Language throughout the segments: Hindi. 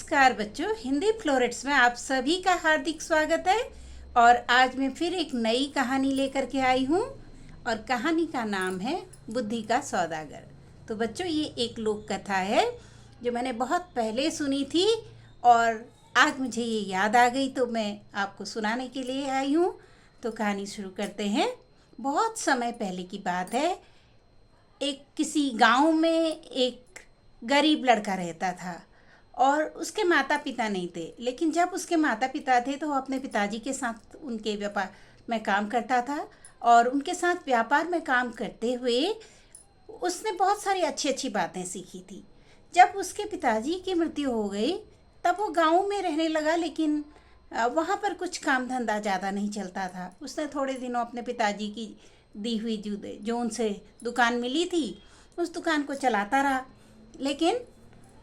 नमस्कार बच्चों, हिंदी फ्लोरेट्स में आप सभी का हार्दिक स्वागत है। और आज मैं फिर एक नई कहानी लेकर के आई हूँ और कहानी का नाम है बुद्धि का सौदागर। तो बच्चों, ये एक लोक कथा है जो मैंने बहुत पहले सुनी थी और आज मुझे ये याद आ गई तो मैं आपको सुनाने के लिए आई हूँ। तो कहानी शुरू करते हैं। बहुत समय पहले की बात है। एक किसी गांव में एक गरीब लड़का रहता था और उसके माता पिता नहीं थे। लेकिन जब उसके माता पिता थे तो वो अपने पिताजी के साथ उनके व्यापार में काम करता था और उनके साथ व्यापार में काम करते हुए उसने बहुत सारी अच्छी अच्छी बातें सीखी थी। जब उसके पिताजी की मृत्यु हो गई तब वो गांव में रहने लगा, लेकिन वहाँ पर कुछ काम धंधा ज़्यादा नहीं चलता था। उसने थोड़े दिनों अपने पिताजी की दी हुई जो उनसे दुकान मिली थी उस दुकान को चलाता रहा, लेकिन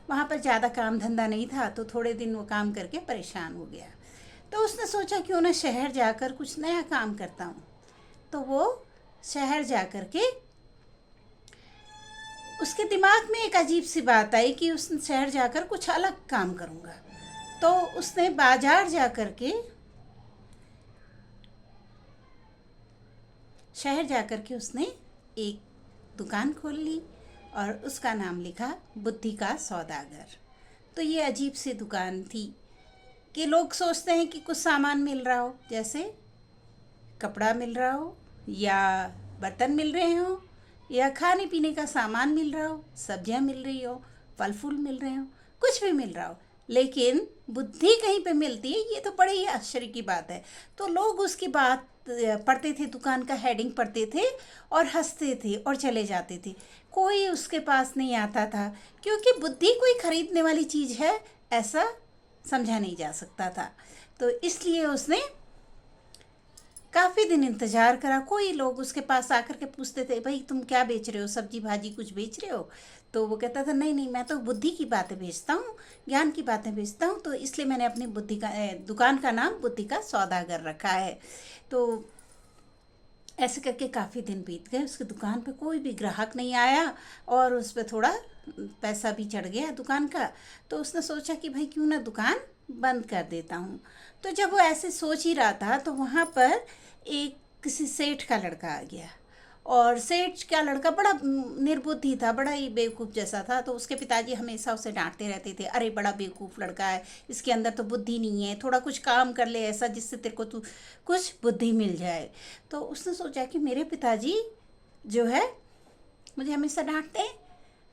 वहाँ पर ज़्यादा काम धंधा नहीं था। तो थोड़े दिन वो काम करके परेशान हो गया। तो उसने सोचा क्यों ना शहर जाकर कुछ नया काम करता हूँ। तो वो शहर जाकर के उसके दिमाग में एक अजीब सी बात आई कि उस शहर जाकर कुछ अलग काम करूँगा। तो उसने बाजार जाकर के शहर जाकर के उसने एक दुकान खोल ली और उसका नाम लिखा बुद्धि का सौदागर। तो ये अजीब सी दुकान थी कि लोग सोचते हैं कि कुछ सामान मिल रहा हो, जैसे कपड़ा मिल रहा हो या बर्तन मिल रहे हो या खाने पीने का सामान मिल रहा हो, सब्जियां मिल रही हो, फल फूल मिल रहे हो, कुछ भी मिल रहा हो, लेकिन बुद्धि कहीं पे मिलती है, ये तो बड़े ही आश्चर्य की बात है। तो लोग उसकी बात पढ़ते थे, दुकान का हेडिंग पढ़ते थे और हंसते थे और चले जाते थे। कोई उसके पास नहीं आता था, क्योंकि बुद्धि कोई खरीदने वाली चीज़ है ऐसा समझा नहीं जा सकता था। तो इसलिए उसने काफ़ी दिन इंतज़ार करा। कोई लोग उसके पास आकर के पूछते थे, भाई तुम क्या बेच रहे हो, सब्जी भाजी कुछ बेच रहे हो? तो वो कहता था, नहीं नहीं, मैं तो बुद्धि की बातें बेचता हूँ, ज्ञान की बातें बेचता हूँ। तो इसलिए मैंने अपनी दुकान का नाम बुद्धि का सौदागर रखा है। तो ऐसे करके काफ़ी दिन बीत गए। उसकी दुकान पे कोई भी ग्राहक नहीं आया और उस पर थोड़ा पैसा भी चढ़ गया दुकान का। तो उसने सोचा कि भाई क्यों ना दुकान बंद कर देता हूँ। तो जब वो ऐसे सोच ही रहा था तो वहाँ पर एक किसी सेठ का लड़का आ गया। और सेठ का लड़का बड़ा निर्बुद्धि था, बड़ा ही बेवकूफ़ जैसा था। तो उसके पिताजी हमेशा उसे डांटते रहते थे, अरे बड़ा बेवकूफ़ लड़का है, इसके अंदर तो बुद्धि नहीं है, थोड़ा कुछ काम कर ले ऐसा जिससे तेरे को तू कुछ बुद्धि मिल जाए। तो उसने सोचा कि मेरे पिताजी जो है मुझे हमेशा डांटते हैं,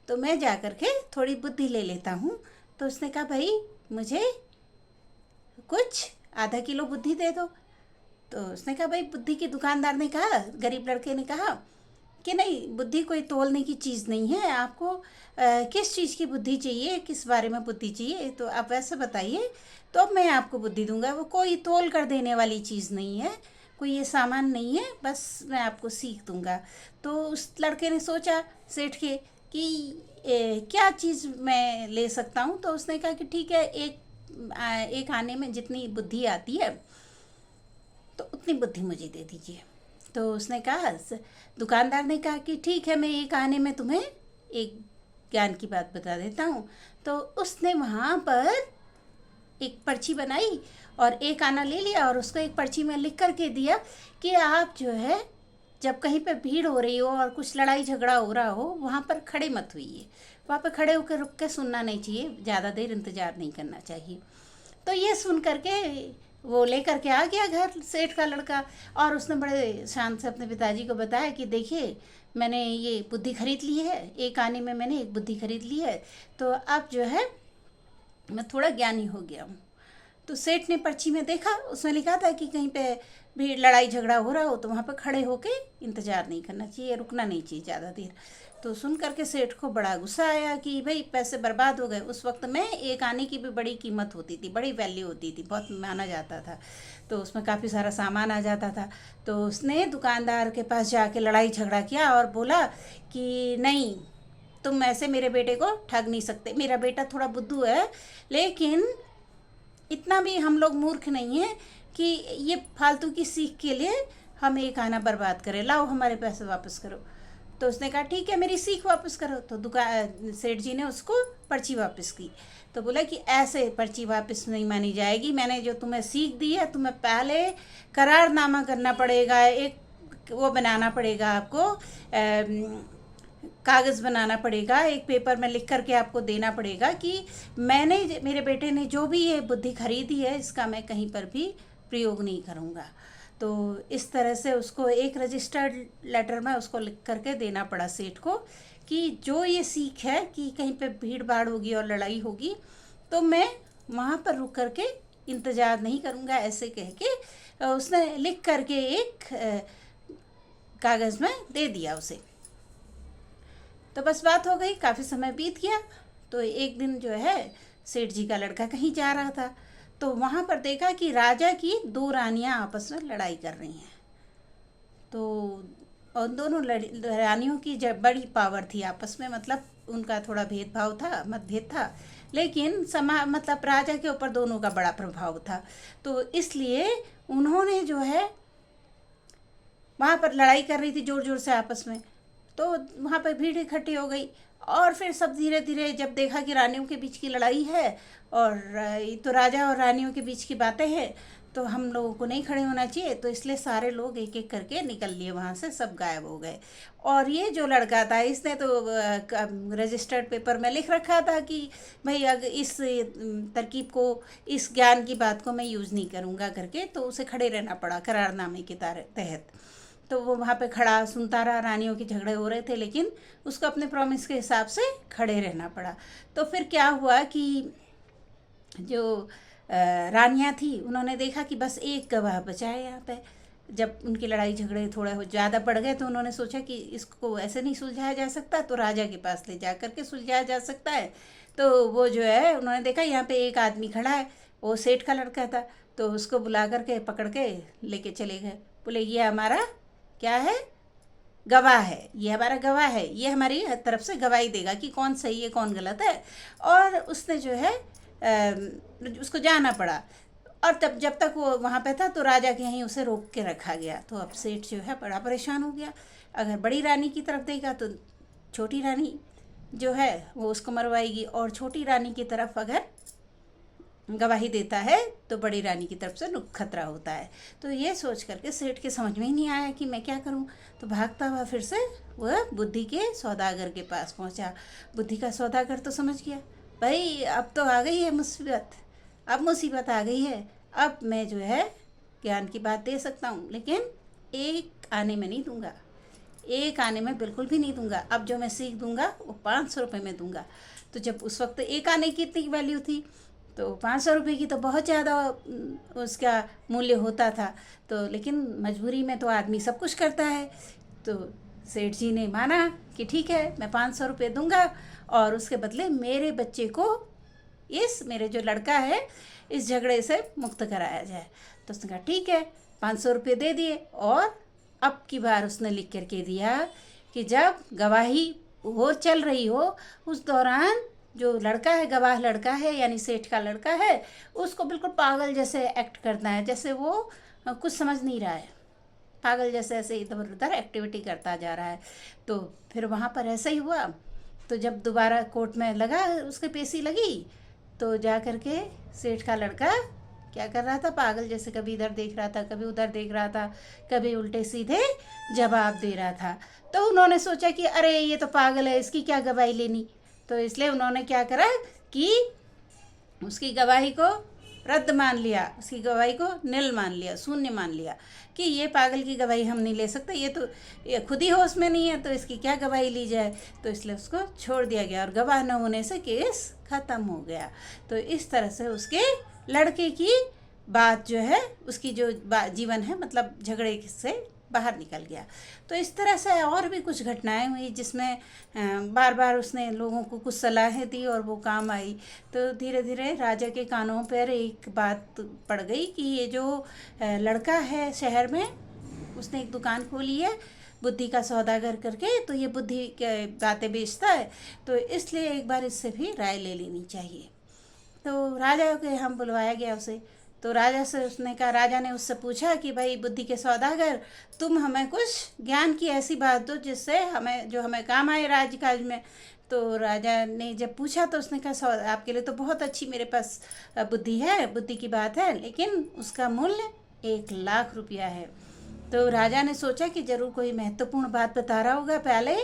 तो मैं जा कर के थोड़ी बुद्धि ले लेता हूँ। तो उसने कहा, भाई मुझे कुछ आधा किलो बुद्धि दे दो। तो उसने कहा, भाई बुद्धि की दुकानदार ने कहा, गरीब लड़के ने कहा कि नहीं, बुद्धि कोई तोलने की चीज़ नहीं है, आपको किस चीज़ की बुद्धि चाहिए, किस बारे में बुद्धि चाहिए, तो आप वैसे बताइए तो अब मैं आपको बुद्धि दूंगा। वो कोई तोल कर देने वाली चीज़ नहीं है, कोई ये सामान नहीं है, बस मैं आपको सीख दूंगा। तो उस लड़के ने सोचा सेठ के कि क्या चीज़ मैं ले सकता हूँ। तो उसने कहा कि ठीक है, एक आने में जितनी बुद्धि आती है तो उतनी बुद्धि मुझे दे दीजिए। तो उसने कहा, दुकानदार ने कहा कि ठीक है, मैं एक आने में तुम्हें एक ज्ञान की बात बता देता हूँ। तो उसने वहाँ पर एक पर्ची बनाई और एक आना ले लिया और उसको एक पर्ची में लिख करके दिया कि आप जो है जब कहीं पे भीड़ हो रही हो और कुछ लड़ाई झगड़ा हो रहा हो, वहाँ पर खड़े मत हुई, वहाँ पर खड़े होकर रुक के सुनना नहीं चाहिए, ज़्यादा देर इंतज़ार नहीं करना चाहिए। तो ये सुन करके वो लेकर के आ गया घर सेठ का लड़का और उसने बड़े शान से अपने पिताजी को बताया कि देखिए, मैंने ये बुद्धि खरीद ली है, एक आने में मैंने एक बुद्धि खरीद ली है, तो अब जो है मैं थोड़ा ज्ञानी हो गया हूँ। तो सेठ ने पर्ची में देखा, उसमें लिखा था कि कहीं पे भीड़ लड़ाई झगड़ा हो रहा हो तो वहाँ पर खड़े होके इंतज़ार नहीं करना चाहिए, रुकना नहीं चाहिए ज़्यादा देर। तो सुन करके सेठ को बड़ा गुस्सा आया कि भाई पैसे बर्बाद हो गए। उस वक्त में एक आने की भी बड़ी कीमत होती थी, बड़ी वैल्यू होती थी, बहुत माना जाता था। तो उसमें काफ़ी सारा सामान आ जाता था। तो उसने दुकानदार के पास जाके लड़ाई झगड़ा किया और बोला कि नहीं, तुम ऐसे मेरे बेटे को ठग नहीं सकते, मेरा बेटा थोड़ा बुद्धू है, लेकिन इतना भी हम लोग मूर्ख नहीं हैं कि ये फालतू की सीख के लिए हम एक आना बर्बाद करें, लाओ हमारे पैसे वापस करो। तो उसने कहा ठीक है मेरी सीख वापस करो। तो दुकान सेठ जी ने उसको पर्ची वापस की। तो बोला कि ऐसे पर्ची वापस नहीं मानी जाएगी, मैंने जो तुम्हें सीख दी है तुम्हें पहले करारनामा करना पड़ेगा, एक वो बनाना पड़ेगा आपको, कागज़ बनाना पड़ेगा, एक पेपर में लिख करके आपको देना पड़ेगा कि मैंने मेरे बेटे ने जो भी ये बुद्धि खरीदी है इसका मैं कहीं पर भी प्रयोग नहीं करूँगा। तो इस तरह से उसको एक रजिस्टर्ड लेटर में उसको लिख करके देना पड़ा सेठ को कि जो ये सीख है कि कहीं पे भीड़ भाड़ होगी और लड़ाई होगी तो मैं वहाँ पर रुक करके इंतज़ार नहीं करूँगा, ऐसे कह के उसने लिख करके एक कागज़ में दे दिया उसे। तो बस बात हो गई, काफ़ी समय बीत गया। तो एक दिन जो है सेठ जी का लड़का कहीं जा रहा था तो वहाँ पर देखा कि राजा की दो रानियाँ आपस में लड़ाई कर रही हैं। तो और दोनों रानियों की जब बड़ी पावर थी आपस में, मतलब उनका थोड़ा भेदभाव था, मतभेद था, लेकिन मतलब राजा के ऊपर दोनों का बड़ा प्रभाव था। तो इसलिए उन्होंने जो है वहाँ पर लड़ाई कर रही थी जोर जोर से आपस में। तो वहाँ पर भीड़ इकट्ठी हो गई और फिर सब धीरे धीरे जब देखा कि रानियों के बीच की लड़ाई है और तो राजा और रानियों के बीच की बातें हैं तो हम लोगों को नहीं खड़े होना चाहिए, तो इसलिए सारे लोग एक एक करके निकल लिए वहाँ से, सब गायब हो गए। और ये जो लड़का था इसने तो रजिस्टर्ड पेपर में लिख रखा था कि भाई अगर इस तरकीब को, इस ज्ञान की बात को मैं यूज़ नहीं करूँगा करके, तो उसे खड़े रहना पड़ा करारनामे के तहत। तो वो वहाँ पे खड़ा सुनता रहा, रानियों के झगड़े हो रहे थे लेकिन उसको अपने प्रॉमिस के हिसाब से खड़े रहना पड़ा। तो फिर क्या हुआ कि जो रानियाँ थी उन्होंने देखा कि बस एक गवाह बचा है यहाँ पे। जब उनकी लड़ाई झगड़े थोड़े ज़्यादा बढ़ गए तो उन्होंने सोचा कि इसको ऐसे नहीं सुलझाया जा सकता, तो राजा के पास ले जा करके सुलझाया जा सकता है। तो वो जो है उन्होंने देखा यहाँ पे एक आदमी खड़ा है, वो सेठ का लड़का था, तो उसको बुला करके पकड़ के लेके चले गए। बोले ये हमारा क्या है, गवाह है, ये हमारा गवाह है, ये हमारी तरफ से गवाही देगा कि कौन सही है कौन गलत है। और उसने जो है उसको जाना पड़ा। और तब जब तक वो वहाँ पे था तो राजा के यहीं उसे रोक के रखा गया। तो अब सेठ जो है बड़ा परेशान हो गया। अगर बड़ी रानी की तरफ देगा तो छोटी रानी जो है वो उसको मरवाएगी, और छोटी रानी की तरफ अगर गवाही देता है तो बड़ी रानी की तरफ से खतरा होता है। तो ये सोच करके सेठ के समझ में ही नहीं आया कि मैं क्या करूं। तो भागता हुआ फिर से वह बुद्धि के सौदागर के पास पहुंचा। बुद्धि का सौदागर तो समझ गया भाई अब तो आ गई है मुसीबत, अब मुसीबत आ गई है, अब मैं जो है ज्ञान की बात दे सकता हूँ लेकिन एक आने में नहीं दूंगा, एक आने में बिल्कुल भी नहीं दूंगा। अब जो मैं सीख दूंगा वो 500 रुपये में दूंगा। तो जब उस वक्त एक आने की इतनी वैल्यू थी तो 500 रुपये की तो बहुत ज़्यादा उसका मूल्य होता था। तो लेकिन मजबूरी में तो आदमी सब कुछ करता है। तो सेठ जी ने माना कि ठीक है मैं 500 रुपये दूंगा और उसके बदले मेरे बच्चे को, इस मेरे जो लड़का है, इस झगड़े से मुक्त कराया जाए। तो उसने कहा ठीक है, 500 रुपये दे दिए। और अब की बार उसने लिख करके दिया कि जब गवाही हो चल रही हो उस दौरान जो लड़का है, गवाह लड़का है यानी सेठ का लड़का है, उसको बिल्कुल पागल जैसे एक्ट करना है, जैसे वो कुछ समझ नहीं रहा है, पागल जैसे ऐसे इधर उधर एक्टिविटी करता जा रहा है। तो फिर वहाँ पर ऐसा ही हुआ। तो जब दोबारा कोर्ट में लगा, उसके पेशी लगी, तो जा कर के सेठ का लड़का क्या कर रहा था, पागल जैसे कभी इधर देख रहा था, कभी उधर देख रहा था, कभी उल्टे सीधे जवाब दे रहा था। तो उन्होंने सोचा कि अरे ये तो पागल है, इसकी क्या गवाही लेनी। तो इसलिए उन्होंने क्या करा कि उसकी गवाही को रद्द मान लिया, उसकी गवाही को निल मान लिया, शून्य मान लिया कि ये पागल की गवाही हम नहीं ले सकते, ये खुद ही होश में नहीं है तो इसकी क्या गवाही ली जाए। तो इसलिए उसको छोड़ दिया गया और गवाह न होने से केस ख़त्म हो गया। तो इस तरह से उसके लड़के की बात जो है, उसकी जो जीवन है मतलब झगड़े से बाहर निकल गया। तो इस तरह से और भी कुछ घटनाएं हुई जिसमें बार बार उसने लोगों को कुछ सलाहें दी और वो काम आई। तो धीरे धीरे राजा के कानों पर एक बात पड़ गई कि ये जो लड़का है शहर में, उसने एक दुकान खोली है बुद्धि का सौदागर करके, तो ये बुद्धि के बातें बेचता है, तो इसलिए एक बार इससे भी राय ले लेनी चाहिए। तो राजा के हम बुलवाया गया उसे। तो राजा से उसने कहा, राजा ने उससे पूछा कि भाई बुद्धि के सौदागर, तुम हमें कुछ ज्ञान की ऐसी बात दो जिससे हमें जो हमें काम आए राजकाज में। तो राजा ने जब पूछा तो उसने कहा, आपके लिए तो बहुत अच्छी मेरे पास बुद्धि है, बुद्धि की बात है, लेकिन उसका मूल्य 1,00,000 रुपया है। तो राजा ने सोचा कि जरूर कोई महत्वपूर्ण बात बता रहा होगा पहले,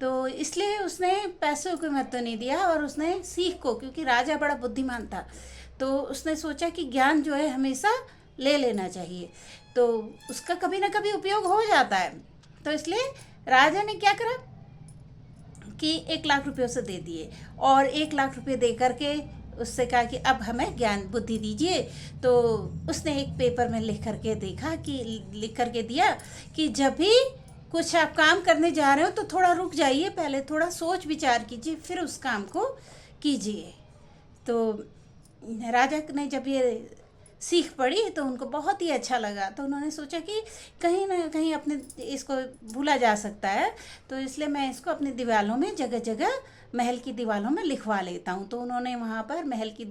तो इसलिए उसने पैसों को महत्व नहीं दिया और उसने सीख को, क्योंकि राजा बड़ा बुद्धिमान था, तो उसने सोचा कि ज्ञान जो है हमेशा ले लेना चाहिए, तो उसका कभी ना कभी उपयोग हो जाता है। तो इसलिए राजा ने क्या करा कि 1,00,000 रुपये उसे दे दिए और 1,00,000 रुपये दे करके उससे कहा कि अब हमें ज्ञान बुद्धि दीजिए। तो उसने एक पेपर में लिख करके देखा कि लिख करके दिया कि जब भी कुछ आप काम करने जा रहे हो तो थोड़ा रुक जाइए, पहले थोड़ा सोच विचार कीजिए, फिर उस काम को कीजिए। तो राजा ने जब ये सीख पड़ी तो उनको बहुत ही अच्छा लगा, तो उन्होंने सोचा कि कहीं ना कहीं अपने इसको भूला जा सकता है, तो इसलिए मैं इसको अपनी दीवारों में जगह जगह महल की दीवारों में लिखवा लेता हूँ। तो उन्होंने वहाँ पर महल की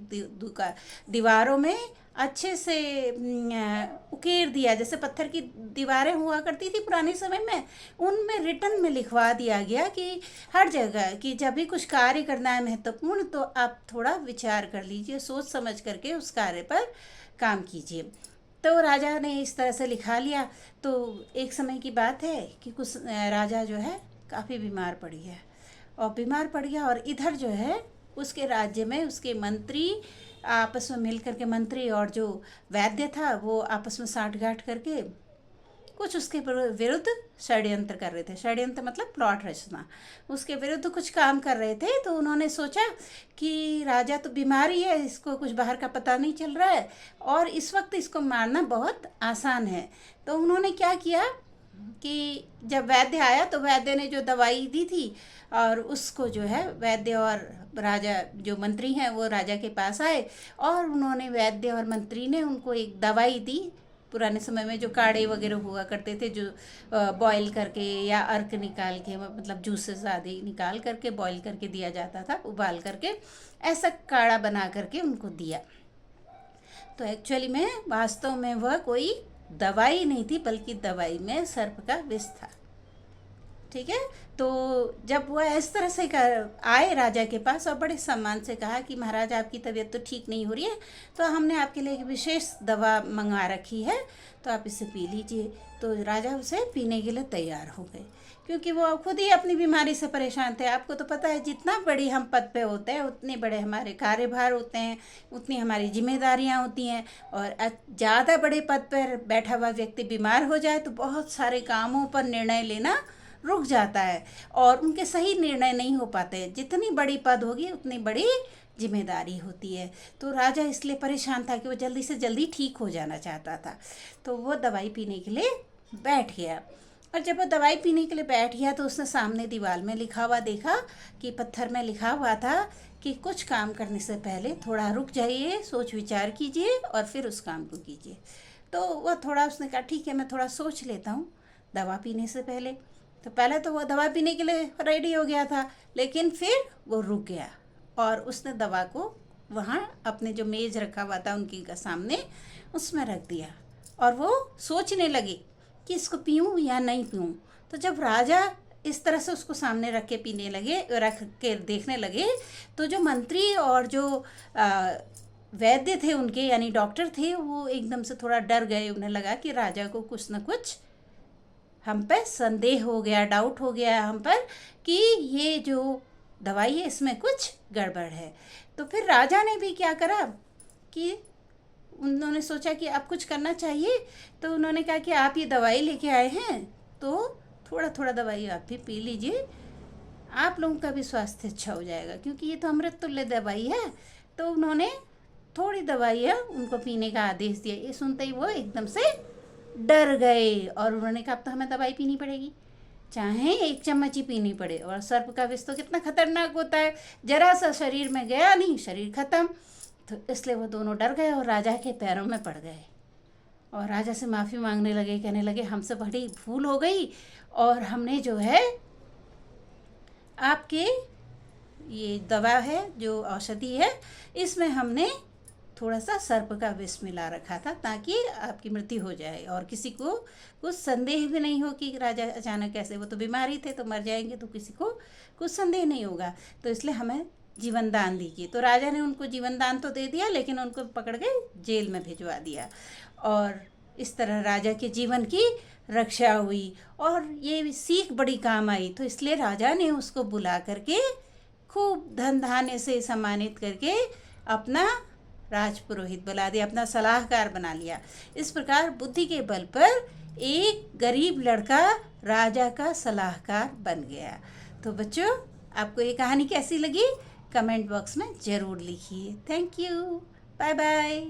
दीवारों में अच्छे से उकेर दिया, जैसे पत्थर की दीवारें हुआ करती थी पुराने समय में, उनमें रिटन में लिखवा दिया गया कि हर जगह कि जब भी कुछ कार्य करना है महत्वपूर्ण तो आप थोड़ा विचार कर लीजिए, सोच समझ करके उस कार्य पर काम कीजिए। तो राजा ने इस तरह से लिखा लिया। तो एक समय की बात है कि कुछ राजा जो है काफ़ी बीमार पड़ी है, और बीमार पड़ गया, और इधर जो है उसके राज्य में उसके मंत्री आपस में मिल करके, मंत्री और जो वैद्य था वो आपस में साठगांठ करके कुछ उसके विरुद्ध षड्यंत्र कर रहे थे। षड्यंत्र मतलब प्लॉट रचना, उसके विरुद्ध कुछ काम कर रहे थे। तो उन्होंने सोचा कि राजा तो बीमारी है, इसको कुछ बाहर का पता नहीं चल रहा है और इस वक्त इसको मारना बहुत आसान है। तो उन्होंने क्या किया कि जब वैद्य आया तो वैद्य ने जो दवाई दी थी और उसको जो है वैद्य और राजा जो मंत्री हैं वो राजा के पास आए, और उन्होंने वैद्य और मंत्री ने उनको एक दवाई दी। पुराने समय में जो काढ़े वगैरह हुआ करते थे, जो बॉईल करके या अर्क निकाल के, मतलब जूसेस आदि निकाल करके बॉईल करके दिया जाता था, उबाल करके ऐसा काढ़ा बना करके उनको दिया। तो एक्चुअली में वास्तव में वह कोई दवाई नहीं थी, बल्कि दवाई में सर्प का विष था। ठीक है। तो जब वह इस तरह से आए राजा के पास और बड़े सम्मान से कहा कि महाराज आपकी तबीयत तो ठीक नहीं हो रही है, तो हमने आपके लिए एक विशेष दवा मंगवा रखी है, तो आप इसे पी लीजिए। तो राजा उसे पीने के लिए तैयार हो गए, क्योंकि वो खुद ही अपनी बीमारी से परेशान थे। आपको तो पता है जितना बड़ी हम पद पे होते हैं उतने बड़े हमारे कार्यभार होते हैं, उतनी हमारी जिम्मेदारियां होती हैं, और ज़्यादा बड़े पद पर बैठा हुआ व्यक्ति बीमार हो जाए तो बहुत सारे कामों पर निर्णय लेना रुक जाता है और उनके सही निर्णय नहीं हो पाते। जितनी बड़ी पद होगी उतनी बड़ी जिम्मेदारी होती है। तो राजा इसलिए परेशान था कि वो जल्दी से जल्दी ठीक हो जाना चाहता था। तो वो दवाई पीने के लिए बैठ गया, और जब वो दवाई पीने के लिए बैठ गया तो उसने सामने दीवार में लिखा हुआ देखा कि पत्थर में लिखा हुआ था कि कुछ काम करने से पहले थोड़ा रुक जाइए, सोच विचार कीजिए और फिर उस काम को कीजिए। तो वह थोड़ा, उसने कहा ठीक है मैं थोड़ा सोच लेता हूँ दवा पीने से पहले। तो पहले तो वो दवा पीने के लिए रेडी हो गया था, लेकिन फिर वो रुक गया और उसने दवा को वहाँ अपने जो मेज़ रखा हुआ था उनके सामने उसमें रख दिया, और वो सोचने लगे कि इसको पीऊँ या नहीं पीऊँ। तो जब राजा इस तरह से उसको सामने रख के पीने लगे, रख के देखने लगे, तो जो मंत्री और जो वैद्य थे उनके, यानी डॉक्टर थे, वो एकदम से थोड़ा डर गए। उन्हें लगा कि राजा को कुछ न कुछ हम पे संदेह हो गया, डाउट हो गया हम पर कि ये जो दवाई है इसमें कुछ गड़बड़ है। तो फिर राजा ने भी क्या करा कि उन्होंने सोचा कि अब कुछ करना चाहिए। तो उन्होंने कहा कि आप ये दवाई लेके आए हैं तो थोड़ा थोड़ा दवाई आप भी पी लीजिए, आप लोगों का भी स्वास्थ्य अच्छा हो जाएगा, क्योंकि ये तो अमृत तुल्य दवाई है। तो उन्होंने थोड़ी दवाई है उनको पीने का आदेश दिया। ये सुनते ही वो एकदम से डर गए और उन्होंने कहा अब तो हमें दवाई पीनी पड़ेगी, चाहे 1 चम्मच ही पीनी पड़े। और सर्प का विष तो कितना खतरनाक होता है, जरा सा शरीर में गया नहीं शरीर खत्म। तो इसलिए वो दोनों डर गए और राजा के पैरों में पड़ गए और राजा से माफ़ी मांगने लगे, कहने लगे हमसे बड़ी भूल हो गई और हमने जो है आपके ये दवा है जो औषधि है इसमें हमने थोड़ा सा सर्प का विष मिला रखा था ताकि आपकी मृत्यु हो जाए और किसी को कुछ संदेह भी नहीं हो कि राजा अचानक कैसे, वो तो बीमारी थे तो मर जाएंगे तो किसी को कुछ संदेह नहीं होगा, तो इसलिए हमें जीवन दान दीजिए। तो राजा ने उनको जीवन दान तो दे दिया लेकिन उनको पकड़ के जेल में भिजवा दिया और इस तरह राजा के जीवन की रक्षा हुई और ये सीख बड़ी काम आई। तो इसलिए राजा ने उसको बुला करके खूब धन धान्य से सम्मानित करके अपना राजपुरोहित बुला दिया, अपना सलाहकार बना लिया। इस प्रकार बुद्धि के बल पर एक गरीब लड़का राजा का सलाहकार बन गया। तो बच्चों, आपको ये कहानी कैसी लगी कमेंट बॉक्स में ज़रूर लिखिए। Thank you, bye bye.